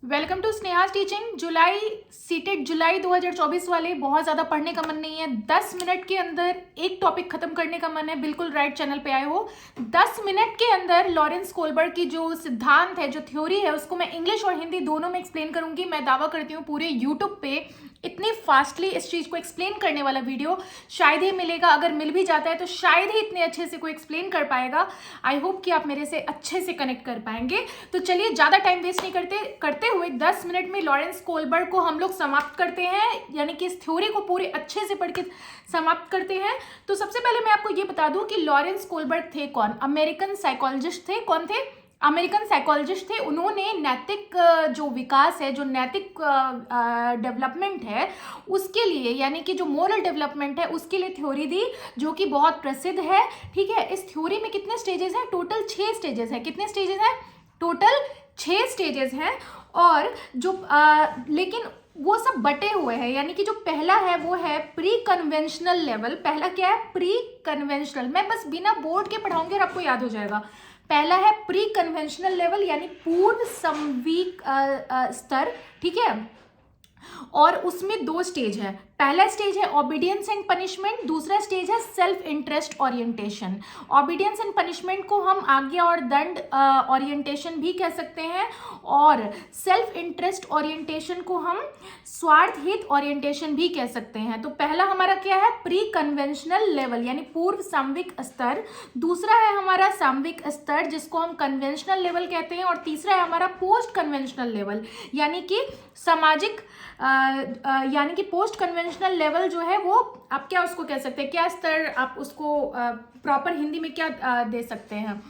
Welcome to Sneha's teaching. जुलाई CTET जुलाई 2024 वाले बहुत ज़्यादा पढ़ने का मन नहीं है। 10 मिनट के अंदर एक टॉपिक खत्म करने का मन है। बिल्कुल राइट चैनल पे आए हो। 10 मिनट के अंदर लॉरेंस कोलबर्ट की जो सिद्धांत है, जो थ्योरी है, उसको मैं इंग्लिश और हिंदी दोनों में एक्सप्लेन करूंगी। मैं दावा करती हूँ पूरे यूट्यूब पे इतनी फास्टली इस चीज़ को एक्सप्लेन करने वाला वीडियो शायद ही मिलेगा। अगर मिल भी जाता है तो शायद ही इतने अच्छे से कोई एक्सप्लेन कर पाएगा। आई होप कि आप मेरे से अच्छे से कनेक्ट कर पाएंगे। तो चलिए ज़्यादा टाइम वेस्ट नहीं करते हुए 10 मिनट में लॉरेंस कोलबर्ट को हम लोग समाप्त करते हैं, यानी कि इस थ्योरी को पूरे अच्छे से पढ़ के समाप्त करते हैं। तो सबसे पहले मैं आपको ये बता दूं कि लॉरेंस कोलबर्ट थे कौन। अमेरिकन साइकोलॉजिस्ट थे। कौन थे? अमेरिकन साइकोलॉजिस्ट थे। उन्होंने नैतिक जो विकास है, जो नैतिक डेवलपमेंट है उसके लिए, यानी कि जो मोरल डेवलपमेंट है उसके लिए थ्योरी दी, जो कि बहुत प्रसिद्ध है। ठीक है, इस थ्योरी में कितने स्टेजेस हैं? टोटल 6 स्टेजेस हैं। कितने स्टेजेस हैं? टोटल 6 स्टेजेस हैं। और जो लेकिन वो सब बटे हुए हैं, यानी कि जो पहला है वो है प्री कन्वेंशनल लेवल। पहला क्या है? Pre conventional. मैं बस बिना बोर्ड के पढ़ाऊंगी और आपको याद हो जाएगा। पहला है प्री कन्वेंशनल लेवल, यानी पूर्व संवीक स्तर। ठीक है, और उसमें 2 स्टेज है। पहला स्टेज है ओबीडियंस एंड पनिशमेंट, दूसरा स्टेज है self interest orientation. Obedience and punishment को हम आज्ञा और दंड ओरिएंटेशन भी कह सकते हैं, और सेल्फ इंटरेस्ट ओरिएंटेशन को हम स्वार्थ हित ओरिएंटेशन भी कह सकते हैं। तो पहला हमारा क्या है? प्री कन्वेंशनल लेवल, यानी पूर्व सामविक स्तर। दूसरा है हमारा सामविक स्तर, जिसको हम कन्वेंशनल लेवल कहते हैं। और तीसरा है हमारा पोस्ट कन्वेंशनल लेवल, यानी कि सामाजिक यानी कि पोस्ट कन्वेंशनल लेवल जो है वो आप क्या उसको कह सकते हैं, क्या स्तर आप उसको प्रॉपर हिंदी में क्या दे सकते हैं,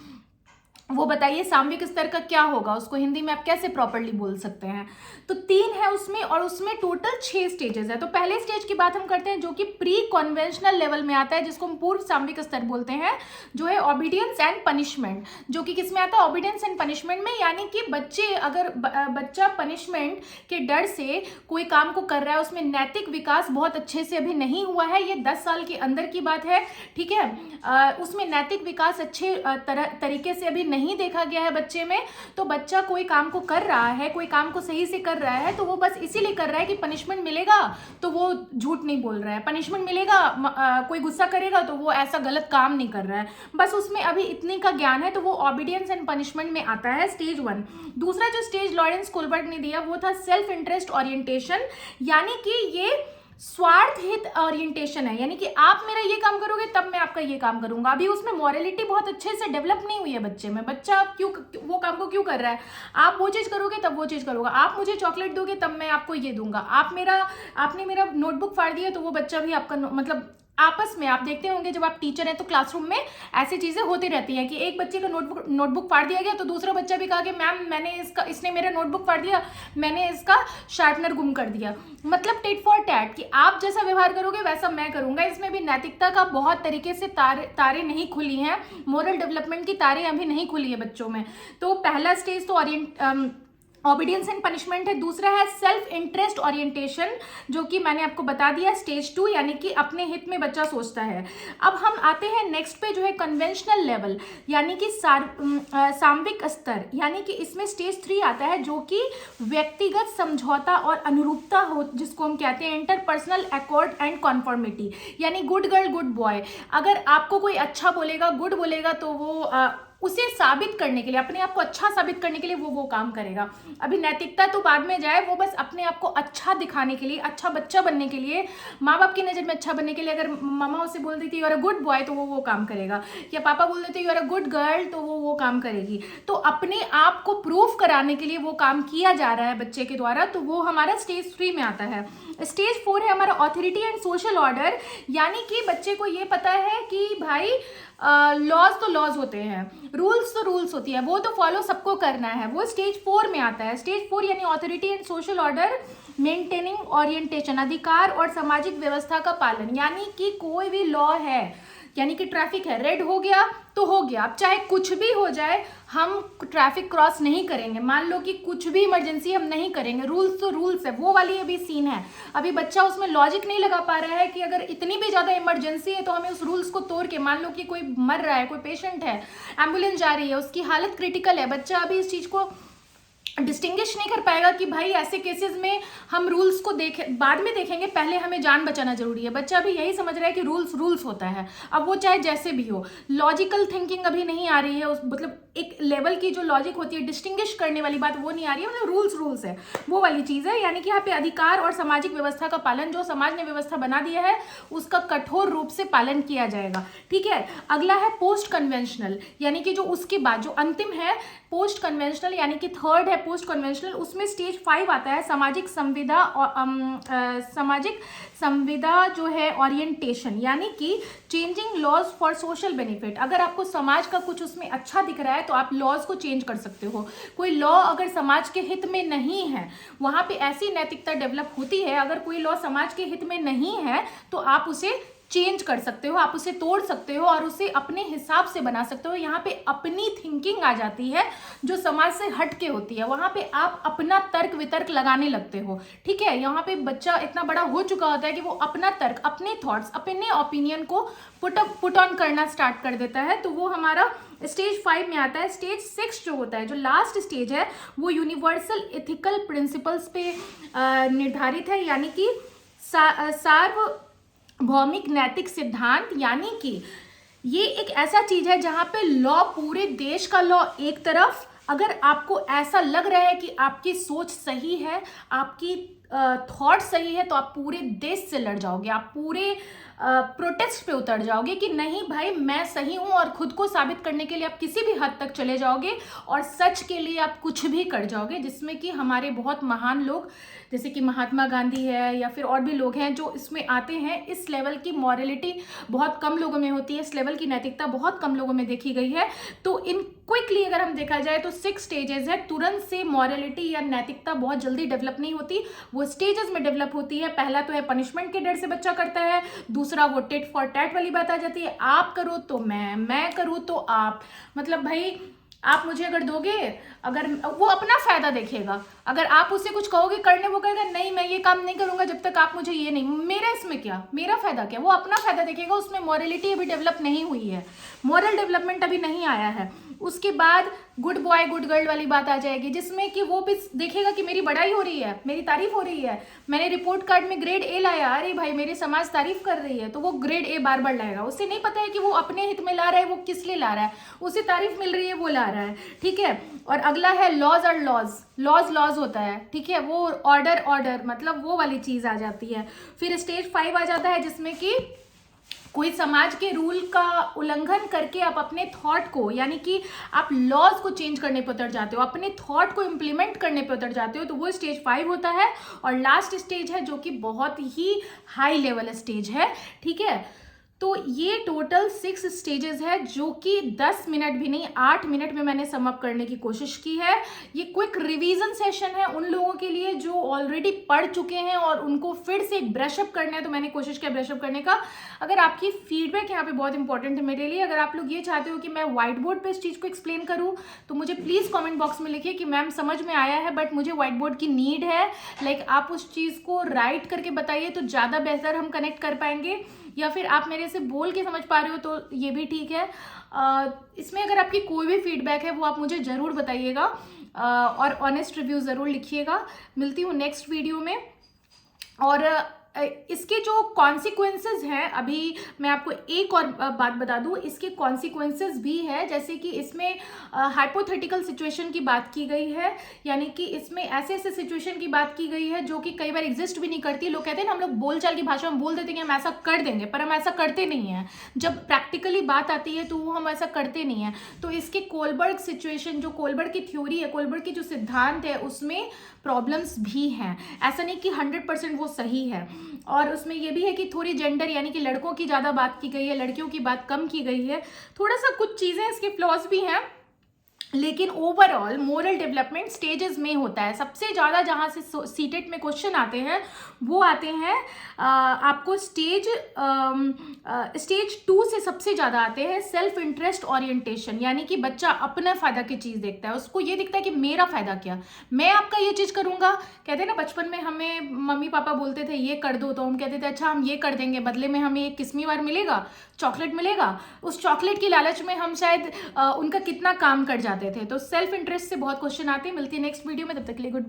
वो बताइए। सामविक स्तर का क्या होगा, उसको हिंदी में आप कैसे प्रॉपरली बोल सकते हैं? तो 3 है उसमें, और उसमें टोटल 6 स्टेजेस है। तो पहले स्टेज की बात हम करते हैं जो कि प्री कन्वेंशनल लेवल में आता है, जिसको हम पूर्व सामविक स्तर बोलते हैं, जो है ओबीडियंस एंड पनिशमेंट। जो कि किस में आता है? ओबीडियंस एंड पनिशमेंट में। यानी कि बच्चे अगर बच्चा पनिशमेंट के डर से कोई काम को कर रहा है, उसमें नैतिक विकास बहुत अच्छे से अभी नहीं हुआ है, ये 10 साल के अंदर की बात है। ठीक है, उसमें नैतिक विकास अच्छे तरीके से अभी नहीं देखा गया है बच्चे में। तो बच्चा कोई काम को कर रहा है, कोई काम को सही से कर रहा है, तो वो बस इसीलिए कर रहा है कि पनिशमेंट मिलेगा, तो वो झूठ नहीं बोल रहा है। पनिशमेंट मिलेगा, कोई गुस्सा करेगा तो वो ऐसा गलत काम नहीं कर रहा है। बस उसमें अभी इतने का ज्ञान है, तो वो ऑबिडियंस एंड पनिशमेंट में आता है, स्टेज 1। दूसरा जो स्टेज लॉरेंस कोलबर्ट ने दिया वो था सेल्फ इंटरेस्ट ओरिएंटेशन, यानी कि ये स्वार्थ हित ओरिएंटेशन है। यानी कि आप मेरा ये काम करोगे तब मैं आपका ये काम करूंगा। अभी उसमें मॉरलिटी बहुत अच्छे से डेवलप नहीं हुई है बच्चे में। बच्चा क्यों वो काम को क्यों कर रहा है? आप वो चीज करोगे तब वो चीज करूंगा, आप मुझे चॉकलेट दोगे तब मैं आपको ये दूंगा, आपने मेरा नोटबुक फाड़ दिया तो वो बच्चा भी आपका मतलब आपस में आप देखते होंगे जब आप टीचर हैं तो क्लासरूम में ऐसी चीजें होती रहती हैं कि एक बच्चे का नोटबुक फाड़ दिया गया तो दूसरा बच्चा भी कहा कि मैम इसने मेरा नोटबुक फाड़ दिया, मैंने इसका शार्पनर गुम कर दिया। मतलब टिट फॉर टैट, कि आप जैसा व्यवहार करोगे वैसा मैं करूंगा। इसमें भी नैतिकता का बहुत तरीके से तारे नहीं खुली हैं, मोरल डेवलपमेंट की तारें अभी नहीं खुली है बच्चों में। तो पहला स्टेज तो ऑबिडियंस एंड पनिशमेंट है। दूसरा है सेल्फ इंटरेस्ट ओरिएंटेशन, जो कि मैंने आपको बता दिया, स्टेज 2, यानी कि अपने हित में बच्चा सोचता है। अब हम आते हैं नेक्स्ट पे, जो है कन्वेंशनल लेवल, यानी कि सामविक स्तर, यानी कि इसमें स्टेज 3 आता है, जो कि व्यक्तिगत समझौता और अनुरूपता हो, जिसको हम कहते हैं इंटरपर्सनल अकॉर्ड एंड कॉन्फॉर्मिटी, यानी गुड गर्ल गुड बॉय। अगर आपको कोई अच्छा बोलेगा, गुड बोलेगा, तो वो उसे साबित करने के लिए, अपने आप को अच्छा साबित करने के लिए वो काम करेगा। अभी नैतिकता तो बाद में जाए, वो बस अपने आप को अच्छा दिखाने के लिए, अच्छा बच्चा बनने के लिए, माँ बाप की नज़र में अच्छा बनने के लिए, अगर मामा उसे बोल देती you are a good boy तो वो काम करेगा, या पापा बोल देते you are a good girl तो वो काम करेगी। तो अपने आप को प्रूफ कराने के लिए वो काम किया जा रहा है बच्चे के द्वारा, तो वो हमारा स्टेज 3 में आता है। स्टेज 4 है हमारा ऑथोरिटी एंड सोशल ऑर्डर, यानी कि बच्चे को ये पता है कि भाई लॉज तो लॉज होते हैं, रूल्स तो रूल्स होती है, वो तो फॉलो सबको करना है, वो स्टेज 4 में आता है। स्टेज 4 यानी authority and social order, maintaining orientation, अधिकार और सामाजिक व्यवस्था का पालन, यानी कि कोई भी लॉ है, यानी कि ट्रैफिक है, रेड हो गया तो हो गया, अब चाहे कुछ भी हो जाए हम ट्रैफिक क्रॉस नहीं करेंगे। मान लो कि कुछ भी इमरजेंसी हम नहीं करेंगे, रूल्स तो रूल्स है, वो वाली अभी सीन है। अभी बच्चा उसमें लॉजिक नहीं लगा पा रहा है कि अगर इतनी भी ज़्यादा इमरजेंसी है तो हमें उस रूल्स को तोड़ के, मान लो कि कोई मर रहा है, कोई पेशेंट है, एम्बुलेंस जा रही है, उसकी हालत क्रिटिकल है, बच्चा अभी इस चीज़ को डिस्टिंग्विश नहीं कर पाएगा कि भाई ऐसे केसेस में हम रूल्स को बाद में देखेंगे, पहले हमें जान बचाना जरूरी है। बच्चा भी यही समझ रहा है कि रूल्स होता है, अब वो चाहे जैसे भी हो। लॉजिकल थिंकिंग अभी नहीं आ रही है, उस मतलब एक लेवल की जो लॉजिक होती है डिस्टिंग्विश करने वाली बात वो नहीं आ रही है, मतलब रूल्स है, वो वाली चीज़ है। यानी कि यहाँ पे अधिकार और सामाजिक व्यवस्था का पालन, जो समाज ने व्यवस्था बना दिया है उसका कठोर रूप से पालन किया जाएगा। ठीक है, अगला है पोस्ट कन्वेंशनल, यानी कि जो उसके बाद जो अंतिम है पोस्ट कन्वेंशनल, यानी कि थर्ड है पोस्ट कन्वेंशनल। उसमें स्टेज 5 आता है सामाजिक संविदा और सामाजिक संविदा जो है ओरिएंटेशन, यानी कि changing laws for social benefit. अगर आपको समाज का कुछ उसमें अच्छा दिख रहा है तो आप लॉज को चेंज कर सकते हो। कोई लॉ अगर समाज के हित में नहीं है, वहां पे ऐसी नैतिकता डेवलप होती है, अगर कोई लॉ समाज के हित में नहीं है तो आप उसे चेंज कर सकते हो, आप उसे तोड़ सकते हो और उसे अपने हिसाब से बना सकते हो। यहाँ पे अपनी थिंकिंग आ जाती है जो समाज से हट के होती है, वहां पे आप अपना तर्क वितर्क लगाने लगते हो। ठीक है, यहाँ पे बच्चा इतना बड़ा हो चुका होता है कि वो अपना तर्क, अपने थॉट्स, अपने ओपिनियन को पुट ऑन करना स्टार्ट कर देता है। तो वो हमारा स्टेज 5 में आता है। स्टेज 6 जो होता है, जो लास्ट स्टेज है, वो यूनिवर्सल एथिकल प्रिंसिपल्स पे निर्धारित है, यानी कि सार्वभौमिक नैतिक सिद्धांत। यानी कि ये एक ऐसा चीज है जहां पे लॉ, पूरे देश का लॉ एक तरफ, अगर आपको ऐसा लग रहा है कि आपकी सोच सही है, आपकी थॉट सही है, तो आप पूरे देश से लड़ जाओगे, आप पूरे प्रोटेस्ट पे उतर जाओगे कि नहीं भाई मैं सही हूं, और खुद को साबित करने के लिए आप किसी भी हद तक चले जाओगे और सच के लिए आप कुछ भी कर जाओगे। जिसमें कि हमारे बहुत महान लोग जैसे कि महात्मा गांधी है या फिर और भी लोग हैं जो इसमें आते हैं। इस लेवल की मॉरलिटी बहुत कम लोगों में होती है, इस लेवल की नैतिकता बहुत कम लोगों में देखी गई है। तो इन क्विकली अगर हम देखा जाए तो 6 स्टेजेस है। तुरंत से मॉरलिटी या नैतिकता बहुत जल्दी डेवलप नहीं होती, वो स्टेजेस में डेवलप होती है। पहला तो है पनिशमेंट के डर से बच्चा करता है, दूसरा वो टिट फॉर टैट वाली बात आ जाती है, आप करो तो मैं करूँ तो आप, मतलब भाई आप मुझे अगर दोगे, अगर वो अपना फायदा देखेगा, अगर आप उससे कुछ कहोगे करने, वो कहेगा नहीं मैं ये काम नहीं करूंगा जब तक आप मुझे ये नहीं, मेरा इसमें क्या, मेरा फायदा क्या, वो अपना फायदा देखेगा। उसमें मॉरलिटी अभी डेवलप नहीं हुई है, मॉरल डेवलपमेंट अभी नहीं आया है। उसके बाद गुड बॉय गुड गर्ल वाली बात आ जाएगी, जिसमें कि वो भी देखेगा कि मेरी बड़ाई हो रही है, मेरी तारीफ हो रही है, मैंने रिपोर्ट कार्ड में ग्रेड ए लाया, अरे भाई मेरी समाज तारीफ कर रही है, तो वो ग्रेड ए बार बार लाएगा। उसे नहीं पता है कि वो अपने हित में ला रहा है, वो किस लिए ला रहा है, उसे तारीफ मिल रही है वो ला रहा है। ठीक है, और अगला है लॉज और लॉज होता है। ठीक है, वो ऑर्डर मतलब वो वाली चीज आ जाती है। फिर स्टेज 5 आ जाता है जिसमें कि कोई समाज के रूल का उल्लंघन करके आप अपने थॉट को, यानी कि आप लॉज को चेंज करने पे उतर जाते हो, अपने थॉट को इम्प्लीमेंट करने पे उतर जाते हो, तो वो स्टेज 5 होता है। और लास्ट स्टेज है जो कि बहुत ही हाई लेवल स्टेज है। ठीक है, तो ये टोटल 6 स्टेजेस है जो कि 10 मिनट भी नहीं 8 मिनट में मैंने सम अप करने की कोशिश की है। ये क्विक रिवीजन सेशन है उन लोगों के लिए जो ऑलरेडी पढ़ चुके हैं और उनको फिर से एक ब्रशअप करना है, तो मैंने कोशिश किया ब्रशअप करने का। अगर आपकी फीडबैक यहाँ पे बहुत इंपॉर्टेंट है मेरे लिए, अगर आप लोग ये चाहते हो कि मैं व्हाइट बोर्ड पर इस चीज़ को एक्सप्लेन करूँ तो मुझे प्लीज़ कॉमेंट बॉक्स में लिखिए कि मैम समझ में आया है बट मुझे व्हाइट बोर्ड की नीड है। लाइक आप उस चीज़ को राइट करके बताइए तो ज़्यादा बेहतर हम कनेक्ट कर पाएंगे, या फिर आप मेरे से बोल के समझ पा रहे हो तो ये भी ठीक है। इसमें अगर आपकी कोई भी फीडबैक है वो आप मुझे ज़रूर बताइएगा और ऑनेस्ट रिव्यू ज़रूर लिखिएगा। मिलती हूँ नेक्स्ट वीडियो में। और इसके जो कॉन्सिक्वेंसेस हैं, अभी मैं आपको एक और बात बता दूं, इसके कॉन्सिक्वेंसेस भी है, जैसे कि इसमें हाइपोथेटिकल सिचुएशन की बात की गई है, यानी कि इसमें ऐसे ऐसे सिचुएशन की बात की गई है जो कि कई बार एग्जिस्ट भी नहीं करती। लोग कहते हैं ना, हम लोग बोलचाल की भाषा में बोल देते हैं कि हम ऐसा कर देंगे, पर हम ऐसा करते नहीं हैं। जब प्रैक्टिकली बात आती है तो वो हम ऐसा करते नहीं हैं। तो इसके कोलबर्ग सिचुएशन, जो कोलबर्ग की थ्योरी है, कोलबर्ग की जो सिद्धांत है, उसमें प्रॉब्लम्स भी हैं। ऐसा नहीं कि 100% वो सही है। और उसमें ये भी है कि थोड़ी जेंडर यानी कि लड़कों की ज़्यादा बात की गई है, लड़कियों की बात कम की गई है। थोड़ा सा कुछ चीज़ें इसके फ्लॉज भी हैं, लेकिन ओवरऑल मोरल डेवलपमेंट स्टेजेस में होता है। सबसे ज़्यादा जहाँ से सीटेट में क्वेश्चन आते हैं वो आते हैं आपको स्टेज 2 से सबसे ज़्यादा आते हैं सेल्फ इंटरेस्ट ओरिएंटेशन, यानी कि बच्चा अपना फ़ायदा की चीज़ देखता है, उसको ये दिखता है कि मेरा फ़ायदा क्या, मैं आपका ये चीज़ करूँगा। कहते हैं ना, बचपन में हमें मम्मी पापा बोलते थे ये कर दो, तो हम कहते थे अच्छा हम ये कर देंगे, बदले में हमें एक किस्मी बार मिलेगा, चॉकलेट मिलेगा। उस चॉकलेट की लालच में हम शायद उनका कितना काम कर जाते जाते थे। तो सेल्फ इंटरेस्ट से बहुत क्वेश्चन आते हैं। मिलती है नेक्स्ट वीडियो में, तब तक के लिए गुड।